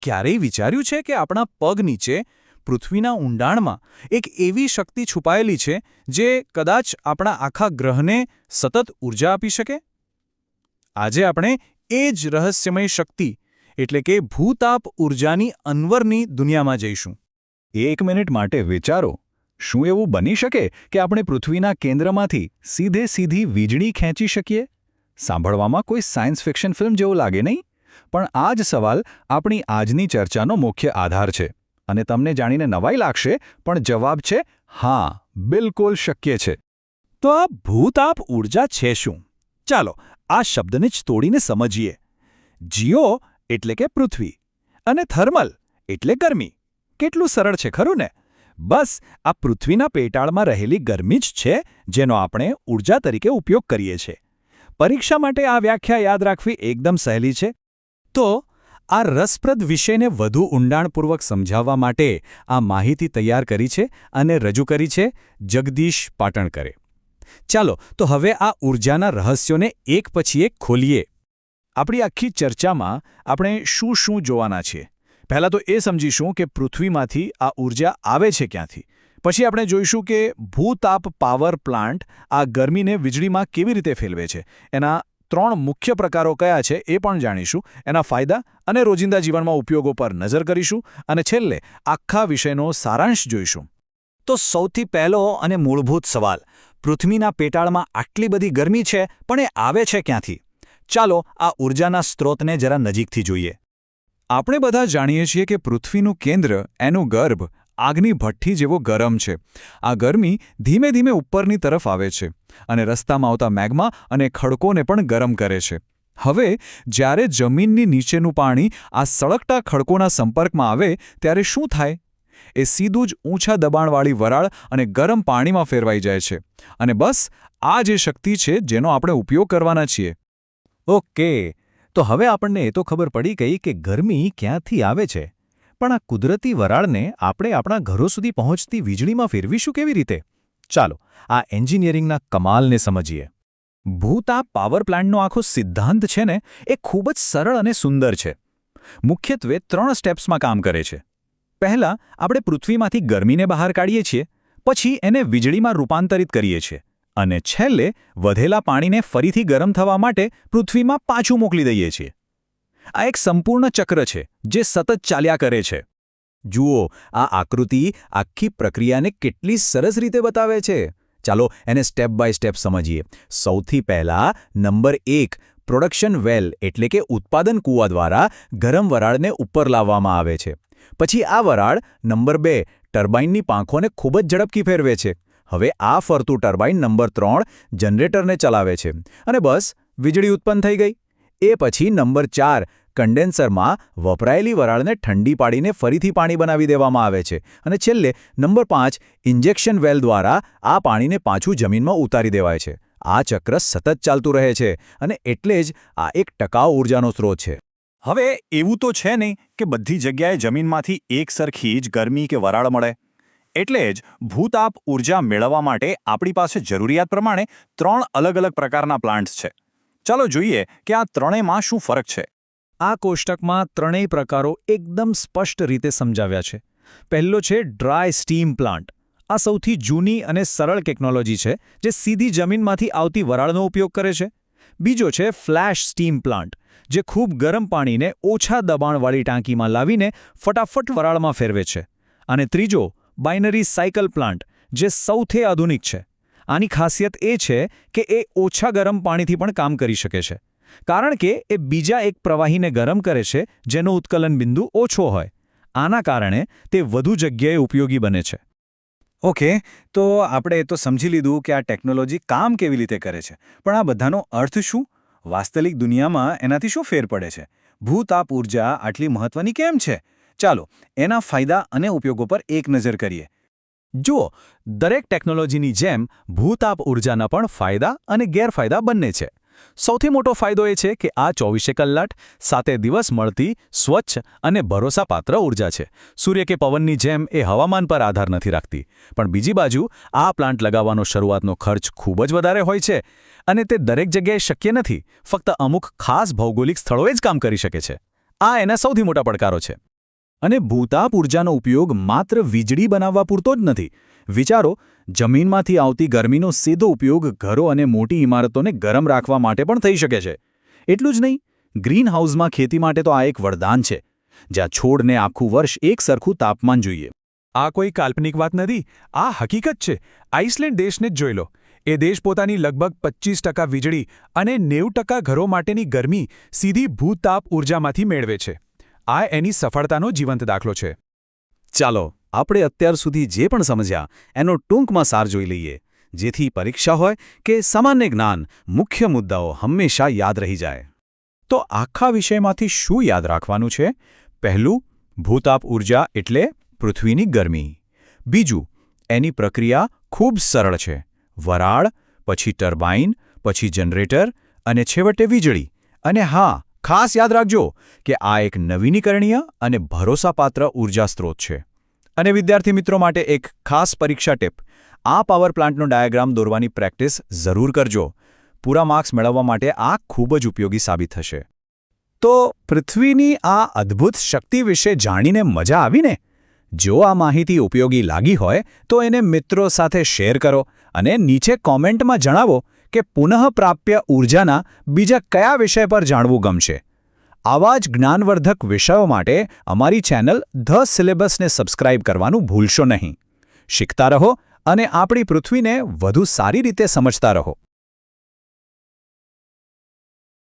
ક્યારેય વિચાર્યું છે કે આપણા પગ નીચે પૃથ્વીના ઊંડાણમાં એક એવી શક્તિ છુપાયેલી છે જે કદાચ આપણા આખા ગ્રહને સતત ઊર્જા આપી શકે? આજે આપણે એ જ રહસ્યમય શક્તિ એટલે કે ભૂતાપ ઊર્જાની અન્વરની દુનિયામાં જઈશું. એક મિનિટ માટે વિચારો, શું એવું બની શકે કે આપણે પૃથ્વીના કેન્દ્રમાંથી સીધી વીજળી ખેંચી શકીએ? સાંભળવામાં કોઈ સાયન્સ ફિક્શન ફિલ્મ જેવું લાગે નહીં? પણ આ જ સવાલ આપણી આજની ચર્ચાનો મુખ્ય આધાર છે. અને તમને જાણીને નવાઈ લાગશે, પણ જવાબ છે હા, બિલકુલ શક્ય છે. તો આ ભૂતાપ ઊર્જા છે શું? ચાલો આ શબ્દને જ તોડીને સમજીએ. જીઓ એટલે કે પૃથ્વી અને થર્મલ એટલે ગરમી. કેટલું સરળ છે ખરું ને? બસ આ પૃથ્વીના પેટાળમાં રહેલી ગરમી જ છે જેનો આપણે ઊર્જા તરીકે ઉપયોગ કરીએ છીએ. પરીક્ષા માટે આ વ્યાખ્યા યાદ રાખવી એકદમ સહેલી છે. તો આ રસપ્રદ વિષયને વધુ ઊંડાણપૂર્વક સમજાવવા માટે આ માહિતી તૈયાર કરી છે અને રજૂ કરી છે જગદીશ પાટણકરે. ચાલો તો હવે આ ઊર્જાના રહસ્યોને એક પછી એક ખોલીએ. આપણી આખી ચર્ચામાં આપણે શું જોવાના છીએ? પહેલાં તો એ સમજીશું કે પૃથ્વીમાંથી આ ઊર્જા આવે છે ક્યાંથી. પછી આપણે જોઈશું કે ભૂતાપ પાવર પ્લાન્ટ આ ગરમીને વીજળીમાં કેવી રીતે ફેરવે છે. એના 3 મુખ્ય પ્રકારો કયા છે એ પણ જાણીશું. એના ફાયદા અને રોજિંદા જીવનમાં ઉપયોગો પર નજર કરીશું. અને છેલ્લે આખા વિષયનો સારાંશ જોઈશું. તો સૌથી પહેલો અને મૂળભૂત સવાલ, પૃથ્વીના પેટાળમાં આટલી બધી ગરમી છે પણ એ આવે છે ક્યાંથી? ચાલો આ ઊર્જાના સ્ત્રોતને જરા નજીકથી જોઈએ. આપણે બધા જાણીએ છીએ કે પૃથ્વીનું કેન્દ્ર, એનું ગર્ભ, આગની ભઠ્ઠી જેવો ગરમ છે. આ ગરમી ધીમે ધીમે ઉપરની તરફ આવે છે અને રસ્તામાં આવતા મેગ્મા અને ખડકોને પણ ગરમ કરે છે. હવે જ્યારે જમીનની નીચેનું પાણી આ સળગતા ખડકોના સંપર્કમાં આવે ત્યારે શું થાય? એ સીધું જ ઊંચા દબાણવાળી વરાળ અને ગરમ પાણીમાં ફેરવાઈ જાય છે. અને બસ આ જે શક્તિ છે જેનો આપણે ઉપયોગ કરવાના છીએ. ઓકે, તો હવે આપણને એ તો ખબર પડી ગઈ કે ગરમી ક્યાંથી આવે છે. પણ આ કુદરતી વરાળને આપણે આપણા ઘરો સુધી પહોંચતી વીજળીમાં ફેરવીશું કેવી રીતે? ચાલો આ એન્જિનિયરિંગના કમાલને સમજીએ. ભૂતાપ પાવર પ્લાન્ટનો આખો સિદ્ધાંત છે ને એ ખૂબ જ સરળ અને સુંદર છે. મુખ્યત્વે 3 સ્ટેપ્સમાં કામ કરે છે. પહેલાં આપણે પૃથ્વીમાંથી ગરમીને બહાર કાઢીએ છીએ, પછી એને વીજળીમાં રૂપાંતરિત કરીએ છીએ અને છેલ્લે વધેલા પાણીને ફરીથી ગરમ થવા માટે પૃથ્વીમાં પાછું મોકલી દઈએ છીએ. આ એક સંપૂર્ણ ચક્ર છે જે સતત ચાલ્યા કરે છે. જુઓ, આ આકૃતિ આખી પ્રક્રિયાને કેટલી સરસ રીતે બતાવે છે. ચાલો એને સ્ટેપ બાય સ્ટેપ સમજીએ. સૌથી પહેલાં નંબર 1, પ્રોડક્શન વેલ એટલે કે ઉત્પાદન કૂવા દ્વારા ગરમ વરાળને ઉપર લાવવામાં આવે છે. પછી આ વરાળ નંબર 2, ટર્બાઇનની પાંખોને ખૂબ જ ઝડપથી ફેરવે છે. હવે આ ફરતું ટર્બાઇન નંબર 3 જનરેટરને ચલાવે છે અને બસ વીજળી ઉત્પન્ન થઈ ગઈ. એ પછી નંબર 4, કન્ડેન્સરમાં વપરાયેલી વરાળને ઠંડી પાડીને ફરીથી પાણી બનાવી દેવામાં આવે છે. અને છેલ્લે નંબર 5, ઇન્જેક્શન વેલ દ્વારા આ પાણીને પાછું જમીનમાં ઉતારી દેવાય છે. આ ચક્ર સતત ચાલતું રહે છે અને એટલે જ આ એક ટકાઉ ઊર્જાનો સ્ત્રોત છે. હવે એવું તો છે નહીં કે બધી જગ્યાએ જમીનમાંથી એક સરખી જ ગરમી કે વરાળ મળે. એટલે જ ભૂતાપ ઊર્જા મેળવવા માટે આપણી પાસે જરૂરિયાત પ્રમાણે 3 અલગ-અલગ પ્રકારના પ્લાન્ટ્સ છે. ચાલો જોઈએ કે આ ત્રણેયમાં શું ફરક છે. આ કોષ્ટકમાં ત્રણેય પ્રકારો એકદમ સ્પષ્ટ રીતે સમજાવ્યા છે. પહેલો છે ડ્રાય સ્ટીમ પ્લાન્ટ. આ સૌથી જૂની અને સરળ ટેકનોલોજી છે જે સીધી જમીનમાંથી આવતી વરાળનો ઉપયોગ કરે છે. બીજો છે ફ્લેશ સ્ટીમ પ્લાન્ટ, જે ખૂબ ગરમ પાણીને ઓછા દબાણવાળી ટાંકીમાં લાવીને ફટાફટ વરાળમાં ફેરવે છે. અને ત્રીજો બાઇનરી સાયકલ પ્લાન્ટ, જે સૌથી આધુનિક છે. આની ખાસિયત એ છે કે એ ઓછા ગરમ પાણીથી પણ કામ કરી શકે છે, કારણ કે એ બીજા એક પ્રવાહીને ગરમ કરે છે જેનો ઉત્કલન બિંદુ ઓછો હોય. આના કારણે તે વધુ જગ્યાએ ઉપયોગી બને છે. ઓકે, તો આપણે તો સમજી લીધું કે આ ટેકનોલોજી કામ કેવી રીતે કરે છે, પણ આ બધાનો અર્થ શું? વાસ્તવિક દુનિયામાં એનાથી શું ફેર પડે છે? ભૂતાપ ઊર્જા આટલી મહત્વની કેમ છે? ચાલો એના ફાયદા અને ઉપયોગો પર એક નજર કરીએ. જુઓ, દરેક ટેકનોલોજીની જેમ ભૂતાપ ઊર્જાના પણ ફાયદા અને ગેરફાયદા બંને છે. સૌથી મોટો ફાયદો એ છે કે આ 24 કલાક 7 દિવસ મળતી સ્વચ્છ અને ભરોસાપાત્ર ઊર્જા છે. સૂર્ય કે પવનની જેમ એ હવામાન પર આધાર નથી રાખતી. પણ બીજી બાજુ આ પ્લાન્ટ લગાવવાનો શરૂઆતનો ખર્ચ ખૂબ જ વધારે હોય છે અને તે દરેક જગ્યાએ શક્ય નથી. ફક્ત અમુક ખાસ ભૌગોલિક સ્થળોએ જ કામ કરી શકે છે. આ એના સૌથી મોટા પડકારો છે. અને ભૂતાપ ઊર્જાનો ઉપયોગ માત્ર વીજળી બનાવવા પૂરતો જ નથી. વિચારો, જમીનમાંથી આવતી ગરમીનો સીધો ઉપયોગ ઘરો અને મોટી ઇમારતોને ગરમ રાખવા માટે પણ થઈ શકે છે. એટલું જ નહીં, ગ્રીન હાઉસમાં ખેતી માટે તો આ એક વરદાન છે, જ્યાં છોડને આખું વર્ષ એક સરખું તાપમાન જોઈએ. આ કોઈ કાલ્પનિક વાત નથી, આ હકીકત છે. આઇસલેન્ડ દેશને જ જોઈ લો. એ દેશ પોતાની લગભગ 25% વીજળી અને 90% ઘરો માટેની ગરમી સીધી ભૂતાપ ઊર્જામાંથી મેળવે છે. આ એની સફળતાનો જીવંત દાખલો છે. ચાલો, આપણે અત્યાર સુધી જે પણ સમજ્યા એનો ટૂંકમાં સાર જોઈ લઈએ, જેથી પરીક્ષા હોય કે સામાન્ય જ્ઞાન, મુખ્ય મુદ્દાઓ હંમેશા યાદ રહી જાય. તો આખા વિષયમાંથી શું યાદ રાખવાનું છે? પહેલું, ભૂતાપ ઊર્જા એટલે પૃથ્વીની ગરમી. બીજું, એની પ્રક્રિયા ખૂબ સરળ છે. વરાળ, પછી ટર્બાઇન, પછી જનરેટર અને છેવટે વીજળી. અને હા, ખાસ યાદ રાખજો કે આ એક નવીનીકરણીય અને ભરોસાપાત્ર ઊર્જા સ્ત્રોત છે. અને વિદ્યાર્થી મિત્રો માટે એક ખાસ પરીક્ષા ટિપ: આ પાવર પ્લાન્ટનો ડાયાગ્રામ દોરવાની પ્રેક્ટિસ જરૂર કરજો. પૂરા માર્ક્સ મેળવવા માટે આ ખૂબ જ ઉપયોગી સાબિત થશે. તો પૃથ્વીની આ અદ્ભુત શક્તિ વિશે જાણીને મજા આવીને? જો આ માહિતી ઉપયોગી લાગી હોય તો એને મિત્રો સાથે શેર કરો અને નીચે કોમેન્ટમાં જણાવો કે પુનઃપ્રાપ્ય ઊર્જાના બીજા કયા વિષય પર જાણવું ગમશે. આવા જ જ્ઞાનવર્ધક વિષયો માટે અમારી ચેનલ ધ સિલેબસને સબસ્ક્રાઇબ કરવાનું ભૂલશો નહીં. શીખતા રહો અને આપણી પૃથ્વીને વધુ સારી રીતે સમજતા રહો.